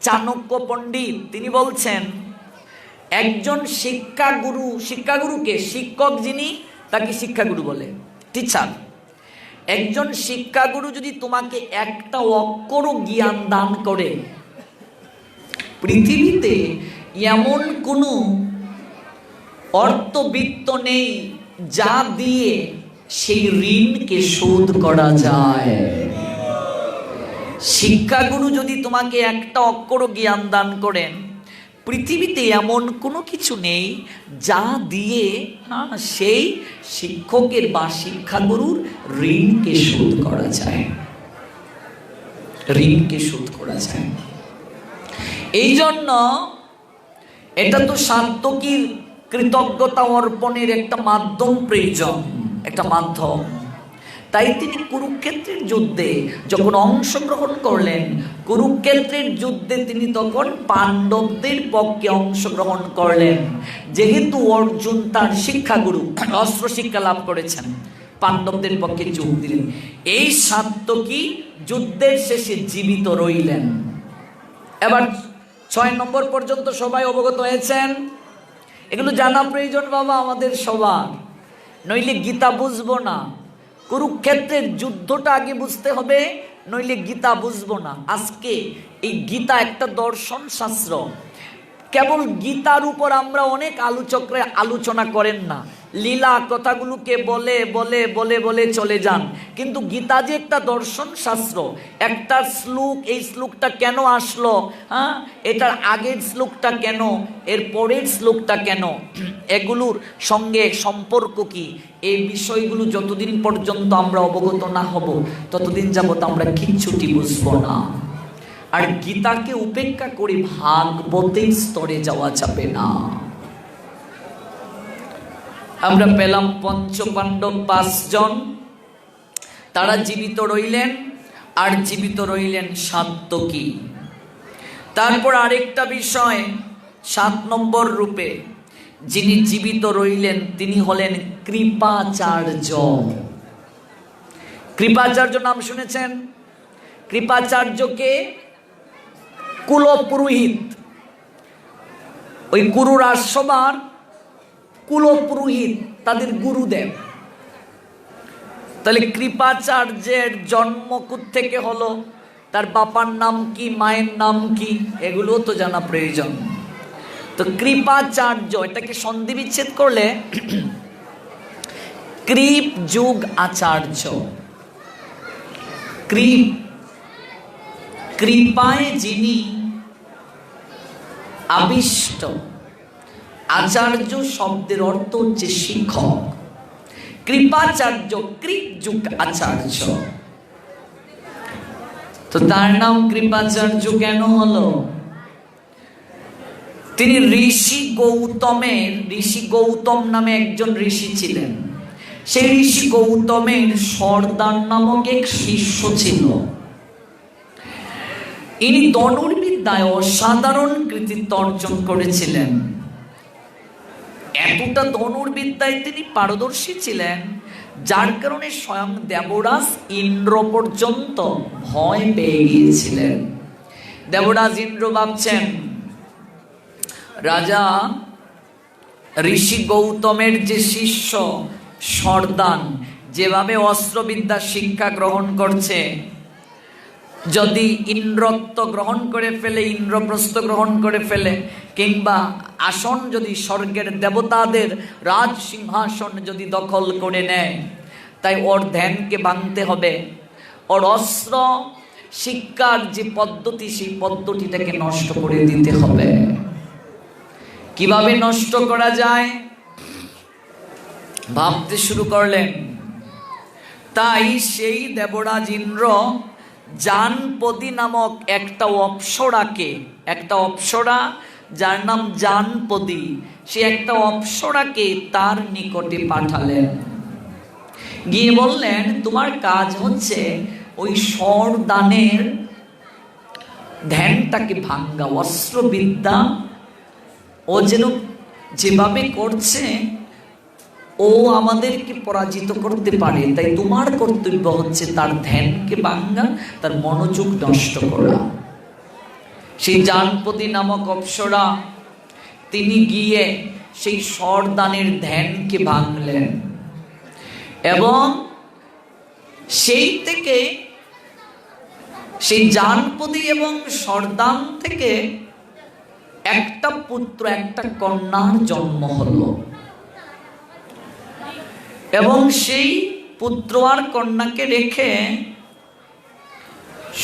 S2: চাণক্য পণ্ডিত তিনি বলছেন, একজন শিক্ষাগুরুকে, শিক্ষক যিনি তাকে শিক্ষাগুরু বলে, টিচার। একজন শিক্ষাগুরু যদি তোমাকে একটা অক্ষরও জ্ঞান দান করে, পৃথিবীতে এমন কোনো অর্থবিত্ত নেই যা দিয়ে সেই ঋণকে শোধ করা যায়। শিক্ষাগুরু যদি তোমাকে একটা অক্ষরও জ্ঞান দান করেন, পৃথিবীতে এমন কোনো কিছু নেই যা দিয়ে সেই শিক্ষকের বা শিক্ষাগুরুর ঋণকে শোধ করা যায়। এই জন্য এটা তো সাত্যকীর কৃতজ্ঞতা অর্পণের একটা মাধ্যম প্রয়োজন, একটা মাধ্যম। তাই তিনি কুরুক্ষেত্রের যুদ্ধে যখন অংশগ্রহণ করলেন, কুরুক্ষেত্রের যুদ্ধে তিনি তখন পাণ্ডবদের পক্ষে অংশগ্রহণ করলেন। যেহেতু অর্জুন তার শিক্ষাগুরু, অস্ত্র শিক্ষা লাভ করেছেন, পাণ্ডবদের পক্ষে যোগ দিলেন। এই সাত্যকী যুদ্ধের শেষে জীবিত রইলেন। এবার 6 নম্বর পর্যন্ত সবাই অবগত হয়েছেন? এগুলো জানা প্রয়োজন বাবা আমাদের সবার, নইলে গীতা বুঝবো না। কুরুক্ষেত্রের যুদ্ধটা আগে বুঝতে হবে, নইলে গীতা বুঝবো না। আজকে এই গীতা একটা দর্শন শাস্ত্র, কেবল গীতার উপর আমরা অনেক আলোচকরা আলোচনা করেন না, লীলা কথাগুলোকে বলে বলে বলে বলে চলে যান। কিন্তু গীতা যে একটা দর্শন শাস্ত্র, একটা শ্লোক, এই শ্লোকটা কেন আসলো, হ্যাঁ, এটার আগের শ্লোকটা কেন, এর পরের শ্লোকটা কেন, এগুলোর সঙ্গে সম্পর্ক কি, এই বিষয়গুলো যতদিন পর্যন্ত আমরা অবগত না হব ততদিন যাবত আমরা কিচ্ছুটি বুঝবো না। আর গীতাকে উপেক্ষা করে ভাগবতের স্তরে যাওয়া যাবে না। আমরা পেলাম পঞ্চপাণ্ডব 5 জন, তারা জীবিত রইলেন, আর জীবিত রইলেন সাত্যকী। তারপর আরেকটা বিষয়, 7 নম্বর রূপে যিনি জীবিত রইলেন তিনি হলেন কৃপাচার্য। কৃপাচার্য নাম শুনেছেন? কৃপাচার্যকে কুলপুরোহিত, ওই গুরু রাজসভার কুলপুরোহিত, তাদের গুরুদেব। তাহলে কৃপাচার্যের জন্ম থেকে হলো, তার বাবার নাম কি, মায়ের নাম কি, এগুলো তো জানা প্রয়োজন। তো কৃপাচার্য, এটাকে সন্ধি বিচ্ছেদ করলে কৃপ যুগ আচার্য। কৃপ, কৃপায় যিনি আবিষ্ট, আচার্য শব্দের অর্থ হচ্ছে শিক্ষক। কৃপাচার্য, কৃপ যুগ আচার্য। তো তার নাম কৃপাচার্য কেন হলো? তিনি ঋষি গৌতমের, ঋষি গৌতম নামে একজন ঋষি ছিলেন, সেই ঋষি গৌতমের সর্দার নামক এক শিষ্য ছিল। ইনি ধনুর্বিদ্যায় অসাধারণ কৃতিত্ব অর্জন করেছিলেন। এতটা ধনুর্বিদ্যায় তিনি পারদর্শী ছিলেন, যার কারণে স্বয়ং দেবরাজ ইন্দ্র পর্যন্ত ভয় পেয়ে গিয়েছিলেন। দেবরাজ ইন্দ্র ভাবছেন, রাজা ঋষি গৌতমের যে শিষ্য সর্দান যেভাবে অস্ত্রবিদ্যা শিক্ষা গ্রহণ করছে, যদি ইন্দ্রত্ব গ্রহণ করে ফেলে, ইন্দ্রপ্রস্থ গ্রহণ করে ফেলে, কিংবা আসন যদি স্বর্গের দেবতাদের রাজ সিংহাসন যদি দখল করে নেয়, তাই ওর ধ্যানকে ভাঙতে হবে। ওর অস্ত্র শিক্ষার যে পদ্ধতি, সেই পদ্ধতিটাকে নষ্ট করে দিতে হবে। কিভাবে নষ্ট করা যায় ভাবতে শুরু করলেন। তাই সেই দেবরাজ ইন্দ্র জানপদী নামক একটা অপ্সরাকে, একটা অপ্সরা যার নাম জানপদী, সে একটা অপ্সরাকে তার নিকটে পাঠালেন। গিয়ে বললেন, তোমার কাজ হচ্ছে ওই সরদানের ধ্যানটাকে ভাঙ্গা, অস্ত্রবিদ্যা ও যেন যেভাবে করছে ও আমাদেরকে পরাজিত করতে পারে, তাই তোমার কর্তব্য হচ্ছে তার ধ্যানকে ভাঙ্গা, তার মনোযোগ নষ্ট করা। সেই জানপদী নামক অপ্সরা তিনি গিয়ে সেই সরদানের ধ্যানকে ভাঙলেন, এবং সেই থেকে সেই জানপদী এবং সরদান থেকে একটা পুত্র, একটা কন্যার জন্ম হলো। এবং সেই পুত্র আর কন্যাকে রেখে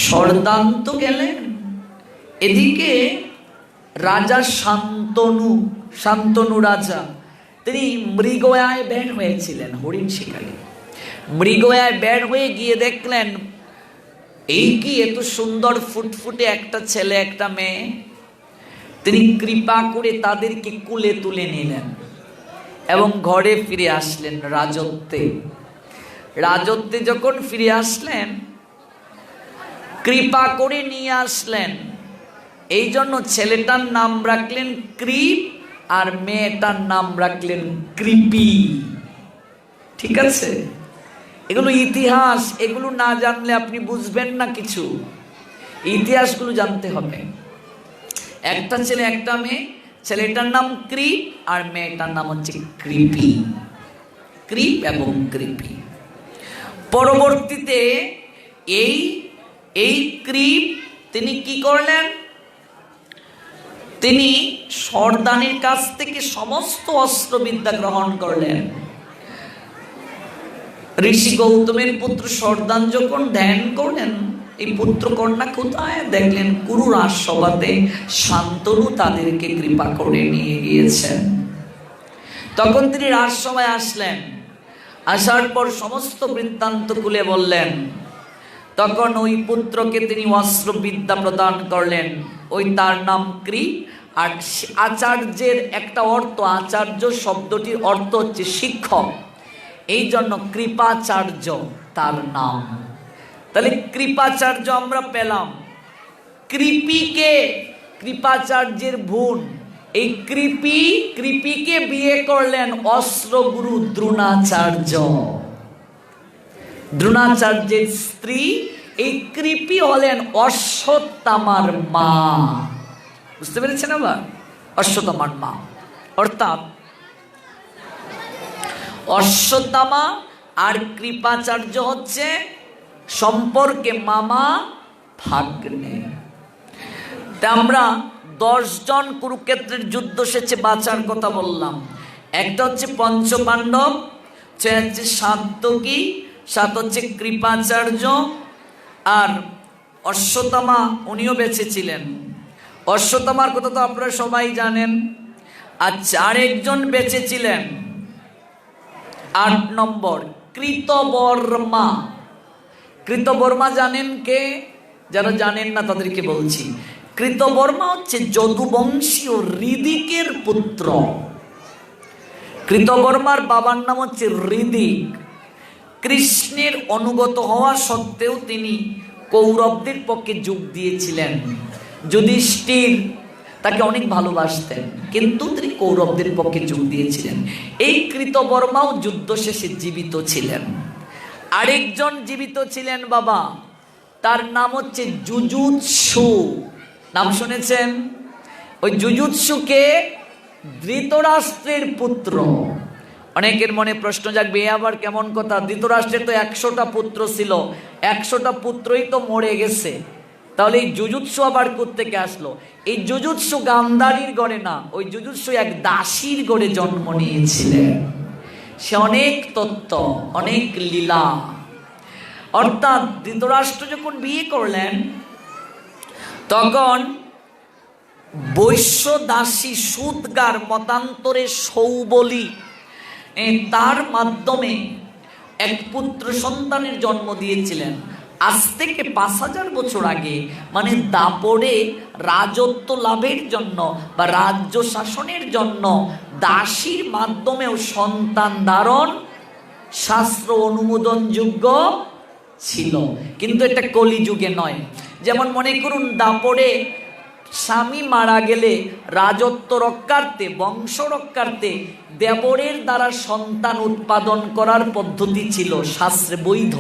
S2: সরদান তো গেলেন, এদিকে রাজা শান্তনু, শান্তনু রাজা, তিনি মৃগয়ায় বের হয়েছিলেন, হরিণ শিকারে। মৃগয়ায় বের হয়ে গিয়ে দেখলেন, এই কি এত সুন্দর ফুটফুটে একটা ছেলে একটা মেয়ে। তিনি কৃপা করে তাদেরকে কুলে তুলে নিলেন এবং ঘরে ফিরে আসলেন রাজত্বে। রাজত্বে যখন ফিরে আসলেন, কৃপা করে নিয়ে আসলেন, এই জন্য ছেলেটার নাম রাখলেন কৃপ আর মেয়েটার নাম রাখলেন কৃপি। ঠিক আছে? এগুলো ইতিহাস, এগুলো না জানলে আপনি বুঝবেন না কিছু। ইতিহাসগুলো জানতে হবে। একটা ছেলে একটা মেয়ে, ছেলেটার নাম ক্রিপ আর মেয়েটার নাম হচ্ছে কৃপি। ক্রিপ এবং কৃপি। পরবর্তীতে এই ক্রিপ তিনি কি করলেন, তিনি সর্দানির কাছ থেকে সমস্ত অস্ত্রবিদ্যা গ্রহণ করলেন। ঋষি গৌতমের পুত্র সর্দান যখন ধ্যান করলেন এই পুত্র কন্যা কোথায়, দেখলেন কুরু রাজসভাতে শান্তনু তাদেরকে কৃপা করে নিয়ে গিয়েছেন। তখন তিনি রাজসভায় আসলেন, আসার পর সমস্ত বৃত্তান্ত খুলে বললেন। তখন ওই পুত্রকে তিনি অস্ত্রবিদ্যা প্রদান করলেন, ওই তার নাম কৃপ। আর আচার্যের একটা অর্থ, আচার্য শব্দটির অর্থ হচ্ছে শিক্ষক, এই জন্য কৃপাচার্য তার নাম। তাহলে কৃপাচার্য আমরা পেলাম। কৃপিকে, কৃপাচার্যের বোন, এই কৃপিকে বিয়ে করলেন অস্ত্রগুরু দ্রোণাচার্য। দ্রোণাচার্যের স্ত্রী এই কৃপি হলেন অশ্বত্থামার মা। বুঝতে পেরেছেন আবার? অশ্বত্থামার মা অর্থাৎ অশ্বত্থামা আর কৃপাচার্য হচ্ছে সম্পর্কে মামা ভাগ্নে। তা আমরা 10 জন কুরুক্ষেত্রের যুদ্ধ শেষে বাঁচার কথা বললাম। একটা হচ্ছে পঞ্চপাণ্ডব, হচ্ছে সাত্যকী, 7 হচ্ছে কৃপাচার্য, আর অশ্বত্থামা উনিও বেঁচেছিলেন। অশ্বত্থামার কথা তো আপনারা সবাই জানেন। আচ্ছা, আরেকজন বেঁচেছিলেন 8 নম্বর কৃতবর্মা। কৃতবর্মা জানেন কে? যারা জানেন না তাদেরকে বলছি। কৃতবর্মা হচ্ছে যদুবংশীয় ঋদিকের পুত্র। কৃতবর্মার বাবার নাম হচ্ছে ঋদিক। কৃষ্ণের অনুগত হওয়া সত্ত্বেও তিনি কৌরবদের পক্ষে যোগ দিয়েছিলেন। যুধিষ্ঠির তাকে অনেক ভালোবাসতেন, কিন্তু তিনি কৌরবদের পক্ষে যোগ দিয়েছিলেন। এই কৃতবর্মাও যুদ্ধ শেষে জীবিত ছিলেন। আরেকজন জীবিত ছিলেন বাবা, তার নাম হচ্ছে যুযুৎসু। নাম শুনেছেন? ওই যুযুৎসুকে ধৃতরাষ্ট্রের পুত্র। অনেকের মনে প্রশ্ন জাগবে, এ আবার কেমন কথা? ধৃতরাষ্ট্রের তো 100টা পুত্র ছিল, 100টা পুত্রই তো মরে গেছে, তাহলে এই যুযুৎসু আবার কোত্থেকে আসলো? এই যুযুৎসু গান্ধারীর গড়ে না, ওই যুযুৎসু এক দাসীর গড়ে জন্ম নিয়েছিলেন। সে অনেক তত্ত্ব, অনেক লীলা। অর্থাৎ ধৃতরাষ্ট্র যখন বিয়ে করলেন তখন বৈশ্য দাসী সুদগার মতান্তরে সৌবলি তার মাধ্যমে এক পুত্র সন্তানের জন্ম দিয়েছিলেন। আজ থেকে 5000 বছর আগে, মানে দাপরে রাজত্ব লাভের জন্য বা রাজ্য শাসনের জন্য দাসীর মাধ্যমেও সন্তান ধারণ শাস্ত্র অনুমোদনযোগ্য ছিল, কিন্তু এটা কলিযুগে নয়। যেমন মনে করুন, দাপরে স্বামী মারা গেলে রাজত্ব রক্ষার্থে, বংশ রক্ষার্থে দেবরের দ্বারা সন্তান উৎপাদন করার পদ্ধতি ছিল শাস্ত্রে বৈধ,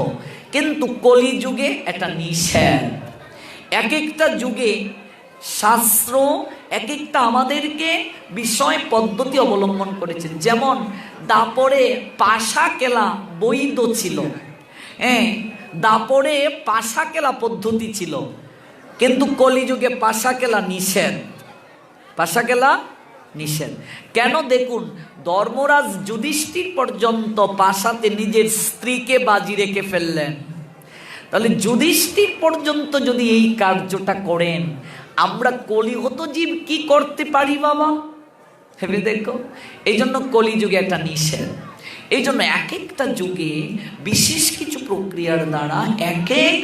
S2: কিন্তু কলিযুগে এটা নিষেধ। এক একটা যুগে শাস্ত্র এক একটা আমাদেরকে বিষয় পদ্ধতি অবলম্বন করেছে। যেমন দাপরে পাশা কেলা বৈধ ছিল, দাপরে পাশা কেলা পদ্ধতি ছিল, কিন্তু কলিযুগে পাশা কেলা নিষেধ। পাশা কেলা নিষেধ কেন? দেখুন, ধর্মরাজ যুধিষ্ঠির পর্যন্ত পাশাতে নিজের স্ত্রীকে বাজি রেখে ফেললেন। তাহলে যুধিষ্ঠির পর্যন্ত যদি এই কার্যটা করেন, আমরা কলিহত জীব কি করতে পারি বাবা? ভেবে দেখো। এই জন্য কলিযুগে একটা নিষেধ। এই জন্য এক একটা যুগে বিশেষ কিছু প্রক্রিয়ার দ্বারা এক এক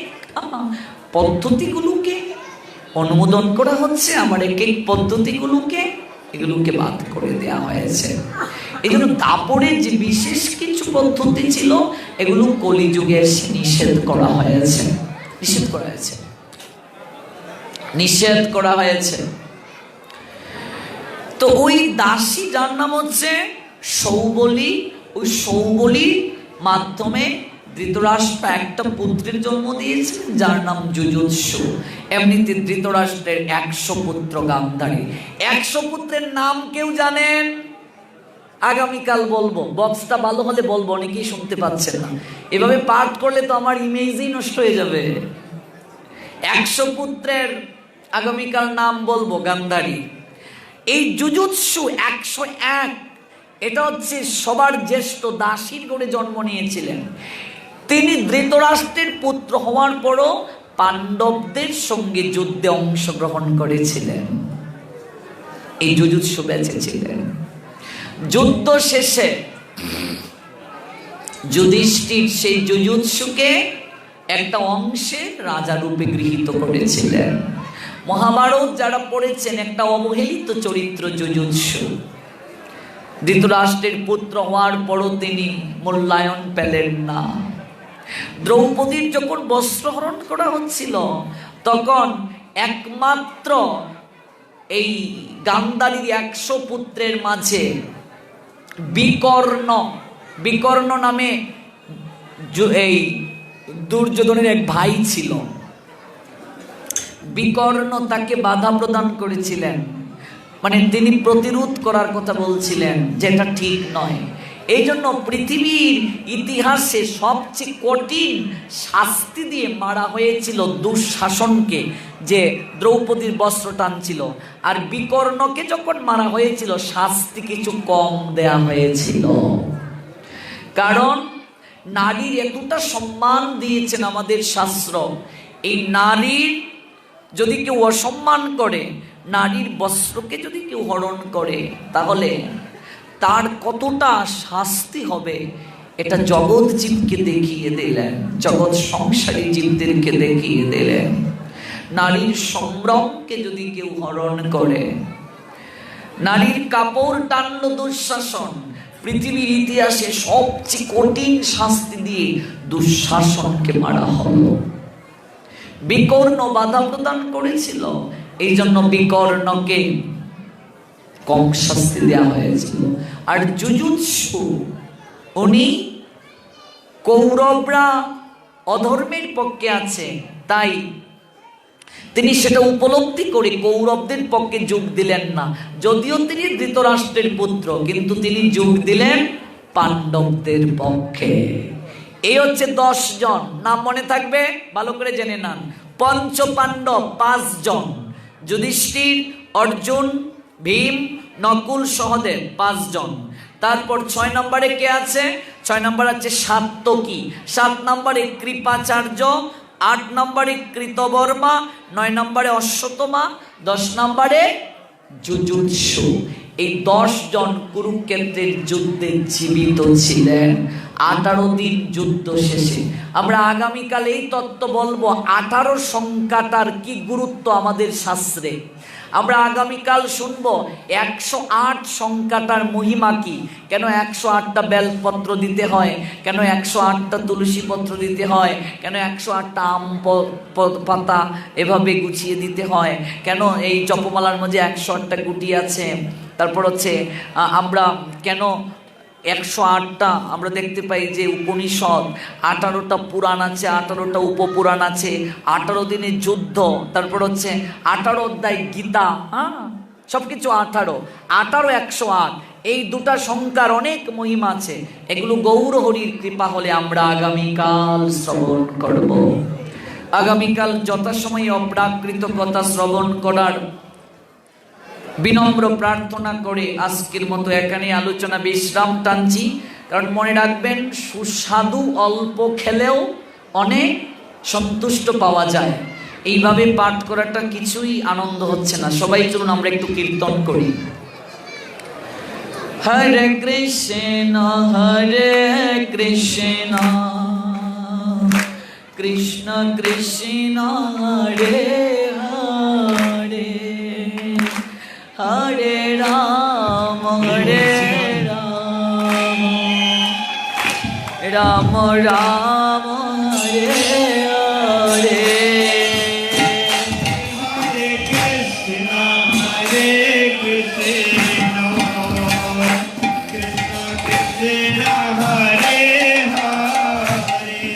S2: পদ্ধতিগুলোকে অনুমোদন করা হচ্ছে, আমার এক এক পদ্ধতিগুলোকে এগুলোকে বাদ করে দেওয়া হয়েছে। এই জন্য দাপরের যে বিশেষ কিছু পদ্ধতি ছিল এগুলো কলিযুগে এসে নিষেধ করা হয়েছে। নিষেধ করা হয়েছে, নিষেধ করা হয়েছে। তো ওই দাসী যার নাম হচ্ছে সৌবলি, ওই সৌবলির মাধ্যমে ধৃতরাষ্ট্র একটা পুত্রের জন্ম দিয়েছিলেন যার নাম যুযুৎসু। এমনিতে ধৃতরাষ্ট্রের 100 পুত্র গান্ধারী। 100 পুত্রের নাম কেউ জানেন? আগামীকাল বলবো, বক্সটা ভালো হলে বলবো, অনেকেই শুনতে পাচ্ছেন না। এভাবে পাঠ করলে তো আমার ইমেজই নষ্ট হয়ে যাবে। 100 পুত্রের আগামীকাল নাম বলবো গান্ধারী। এই যুযুৎসু 101, এটা হচ্ছে সবার জ্যেষ্ঠ, দাসীর ঘরে জন্ম নিয়েছিলেন। তিনি ধৃতরাষ্ট্রের পুত্র হওয়ার পরও পাণ্ডবদের সঙ্গে যুদ্ধে অংশগ্রহণ করেছিলেন। এই যুযুৎসু বেঁচে ছিলেন। যুদ্ধ শেষে যুধিষ্ঠির সেই যুযুৎসুকে একটা অংশে রাজা রূপে গৃহীত করেছিলেন। মহাভারত যারা পড়েছেন, একটা অবহেলিত চরিত্র যুযুৎসু। ধৃতরাষ্ট্রের পুত্র হওয়ার পরও তিনি মূল্যায়ন পেলেন না। দ্রৌপদীর যখন বস্ত্রহরণ করা হচ্ছিল, তখন একমাত্র এই গান্ধারীর 100 পুত্রের মাঝে বিকর্ণ নামে এই দুর্যোধনের এক ভাই ছিল। বিকর্ণ তাকে বাধা প্রদান করেছিলেন, মানে তিনি প্রতিরোধ করার কথা বলছিলেন, যেটা ঠিক নয়। এই জন্য পৃথিবীর ইতিহাসে সবচেয়ে কঠিন শাস্তি দিয়ে মারা হয়েছিল দুঃশাসনকে, যে দ্রৌপদীর বস্ত্র টানছিল। আর বিকর্ণকে যখন মারা হয়েছিল, শাস্তি কিছু কম দেয়া হয়েছিল। কারণ নারীর এতটা সম্মান দিয়েছেন আমাদের শাস্ত্র। এই নারীর যদি কেউ অসম্মান করে, নারীর বস্ত্রকে যদি কেউ হরণ করে, তাহলে তার কতটা শাস্তি হবে, এটা জগৎ জীবকে দেখিয়ে দিলেন, জগৎ সংসারী জীবদেরকে দেখিয়ে দিলেন। নারীর সম্ভ্রমকে যদি কেউ হরণ করে, নারীর কাপড় টানল দুঃশাসন, পৃথিবীর ইতিহাসে সবচেয়ে কঠিন শাস্তি দিয়ে দুঃশাসনকে মারা হলো। বিকর্ণ বাধা প্রদান করেছিল, এই জন্য বিকর্ণকে কম শাস্তি দেওয়া হয়েছিল। আর যুযুৎসু, উনি কৌরবরা অধর্মের পক্ষে আছে, তাই তিনি সেটা উপলব্ধি করে কৌরবদের পক্ষে যোগ দিলেন না। যদিও তিনি ধৃতরাষ্ট্রের পুত্র, কিন্তু তিনি যোগ দিলেন পাণ্ডবদের পক্ষে। এই হচ্ছে 10 জন। নাম মনে থাকবে, ভালো করে জেনে নেন। পঞ্চ পাণ্ডব 5 জন, যুধিষ্ঠির, অর্জুন, ভীম, নকুল, সহদেব 5 জন। তারপর 6 নম্বরে কে আছে? 6 নম্বর আছে সাত্যকী, 7 নম্বরে কৃপাচার্য, 8 নম্বরে কৃতবর্মা, 9 নম্বরে অশ্বত্থমা, 10 নম্বরে যুযুৎসু। এই 10 জন কুরুক্ষেত্রের যুদ্ধে জীবিত ছিলেন। 18 দিন যুদ্ধ শেষে আমরা আগামীকাল এই তত্ত্ব বলবো, 18 সংখ্যাটার কি গুরুত্ব আমাদের শাস্ত্রে। আমরা আগামীকাল শুনবো 108 সংখ্যাটার মহিমা কি, কেন 108টা বেলপত্র দিতে হয়, কেন 108টা তুলসী পত্র দিতে হয়, কেন 108টা আম পাতা এভাবে গুছিয়ে দিতে হয়, কেন এই জপমালার মধ্যে 108টা গুটি আছে। তারপর হচ্ছে আমরা কেন 108টা আমরা দেখতে পাই যে উপনিষদ, 18টা পুরাণ আছে, 18টা উপপুরাণ আছে, 18 দিনের যুদ্ধ, তারপর হচ্ছে 18 অধ্যায় গীতা, সবকিছু 18, 108। এই দুটা সংখ্যার অনেক মহিমা আছে। এগুলো গৌর হরির কৃপা হলে আমরা আগামীকাল শ্রবণ করব। আগামীকাল যথাসময়ে অপ্রাকৃত কথা শ্রবণ করার বিনম্র প্রার্থনা করে আজকের মতো এখানে আলোচনা বিশ্রাম টানছি। কারণ মনে রাখবেন, সুস্বাদু অল্প খেলেও অনেক সন্তুষ্ট পাওয়া যায়। এইভাবে পাঠ করাটা কিছুই আনন্দ হচ্ছে না। সবাই চলুন আমরা একটু কীর্তন করি। হরে কৃষ্ণ হরে কৃষ্ণ কৃষ্ণ কৃষ্ণ হরে হরে, হরে Ram Ram Ram Hare Hare.
S3: Hare Krishna, Hare Krishna, Krishna Krishna, Hare Hare.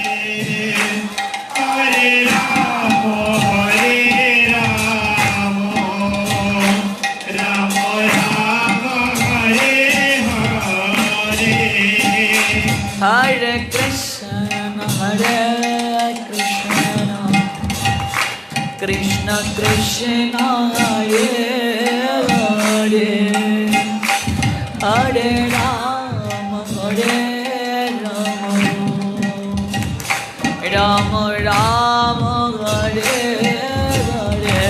S2: Krishna Hare Hare Hare Rama Rama Rama Hare Hare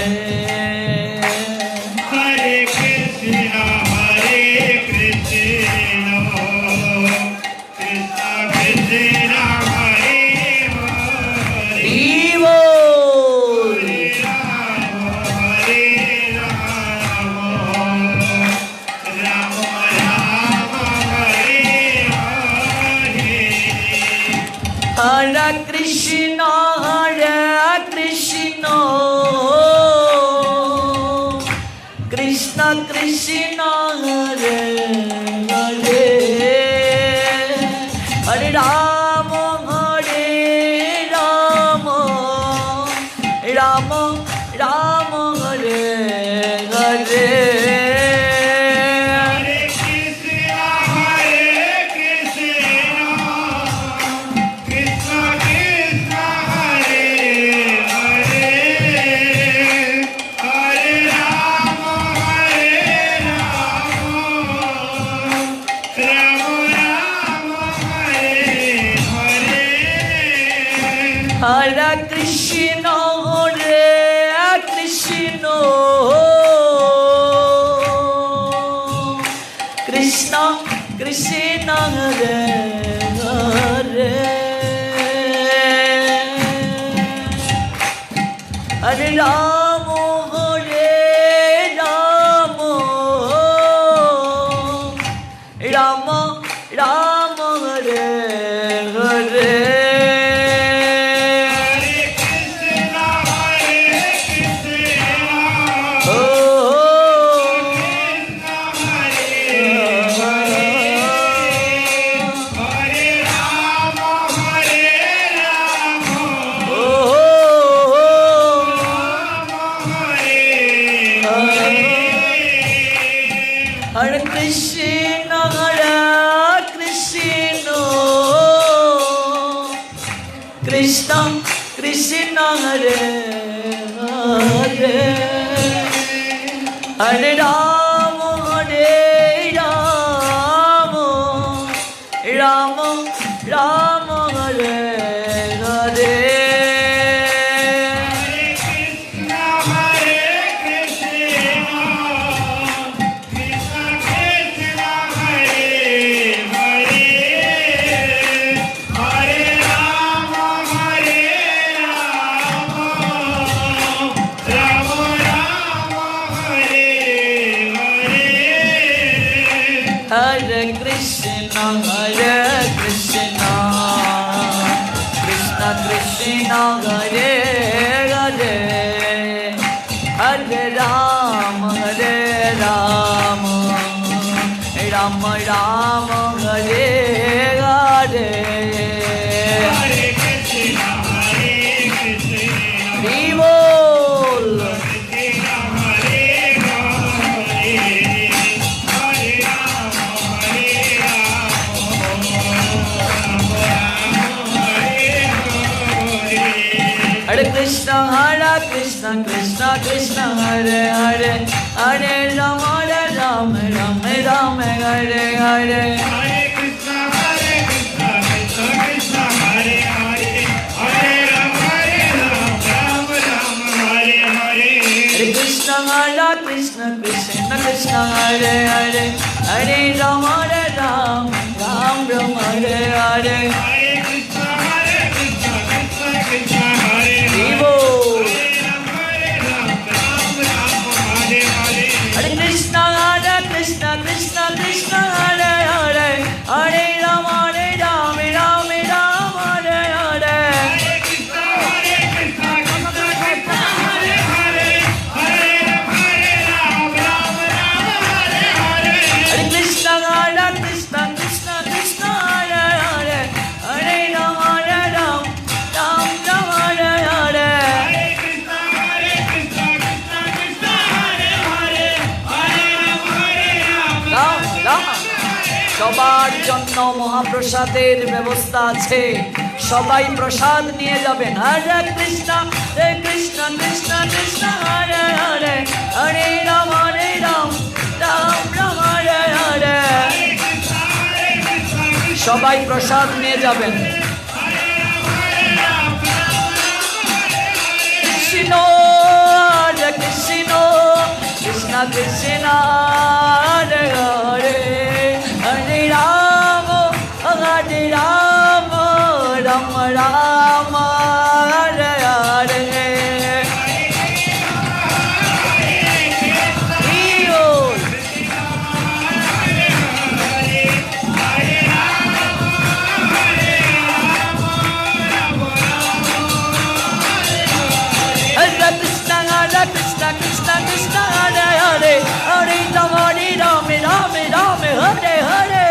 S3: Hare Krishna Krishna Krishna Hare Hare
S2: Vivo
S3: Hare Rama Rama Rama Hare Hare
S2: Hare Krishna Krishna Krishna Hare Hare Hare Rama Rama Rama Hare Hare
S3: Hare Krishna Krishna Krishna Hare Hare Hare Rama Rama Rama Hare Hare
S2: Hare Krishna Krishna Krishna Hare Hare Hare Rama Rama Rama Hare Hare Hare Krishna Krishna Krishna Hare Hare Hare Rama Rama Rama Hare Hare Hare Krishna Krishna Krishna Hare Hare Hare Rama Rama Rama Hare Hare Vivo Hare Krishna Krishna Krishna Hare Hare Hare Rama Rama Rama Hare Hare Hare Krishna Krishna Krishna Hare Hare Hare Rama Rama Rama Hare Hare Vivo Hare Krishna Krishna Krishna Hare Hare Hare Rama Rama Hare Hare Hare Krishna Krishna Krishna Hare Hare Hare Rama Rama Hare Hare সবার জন্য মহাপ্রসাদের ব্যবস্থা আছে, সবাই প্রসাদ নিয়ে যাবেন। হরে কৃষ্ণ কৃষ্ণ কৃষ্ণ হরে হরে, হরে রাম রাম রাম হরে হরে। সবাই প্রসাদ নিয়ে যাবেন। কৃষ্ণ হরে কৃষ্ণ কৃষ্ণ কৃষ্ণ হরে হরে, হরে Ram Ram Ram Hare Hare. Krishna Krishna Krishna Hare Hare, Hare Ram Ram Ram Hare Hare।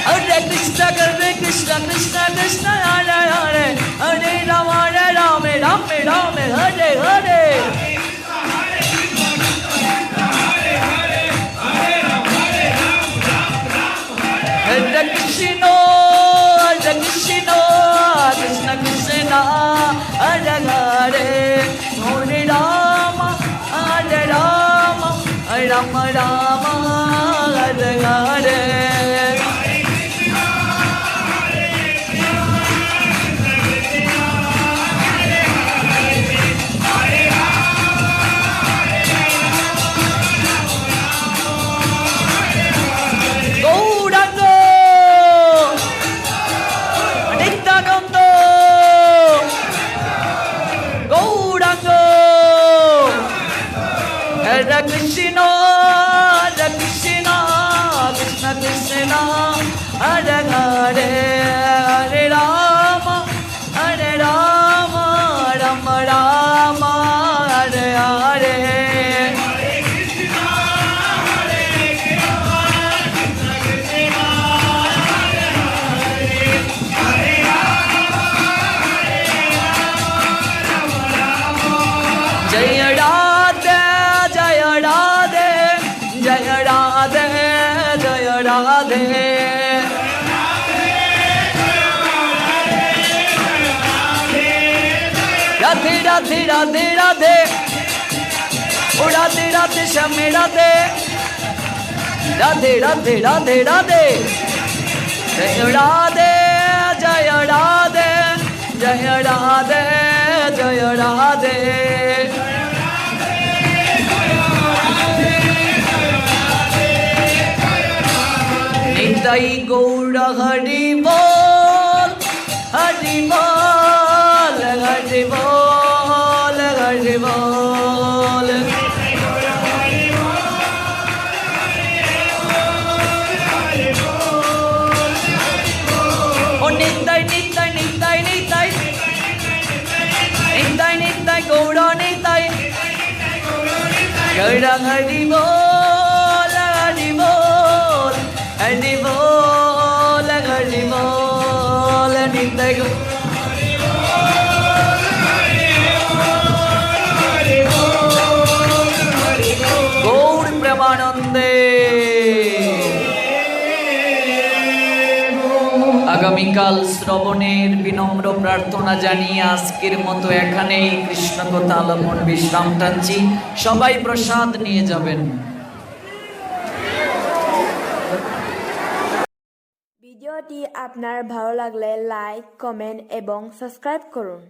S2: Hare Krishna Krishna Krishna Krishna Hare Hare, Hare Ram Ram Ram Hare Hare। Hare Krishna Krishna Krishna Krishna Hare Hare, Hare Ram Ram Ram Hare Hare। Hare Krishna Krishna Krishna Krishna Hare Hare, Hare Ram Ram Ram Hare Hare। Jai Radhe Jai Radhe Jai Radhe Jai Radhe। Radhe Radhe Radhe Radhe, O Radhe Radhe Shame Radhe, Radhe Radhe Radhe Radhe, Jai Radhe Jai Radhe Jai Radhe Jai Radhe। Nitai Gour Hari বল, হরি বল, হরি বল, হরি বল। ও নিতাই নিতাই নিতাই নিতাই নিতাই নিতাই গৌর নিতাই, গৌর হরি বল, হরি বল, হরি বল, হরি বল। নিতাই গৌর প্রেমানন্দে। আগামীকাল শ্রবণের বিনম্র প্রার্থনা জানিয়ে আজকের মতো এখানেই কৃষ্ণ কথা আলাপন বিশ্রাম টানছি। সবাই প্রসাদ নিয়ে যাবেন।
S1: ভিডিওটি আপনার ভালো লাগলে লাইক, কমেন্ট এবং সাবস্ক্রাইব করুন।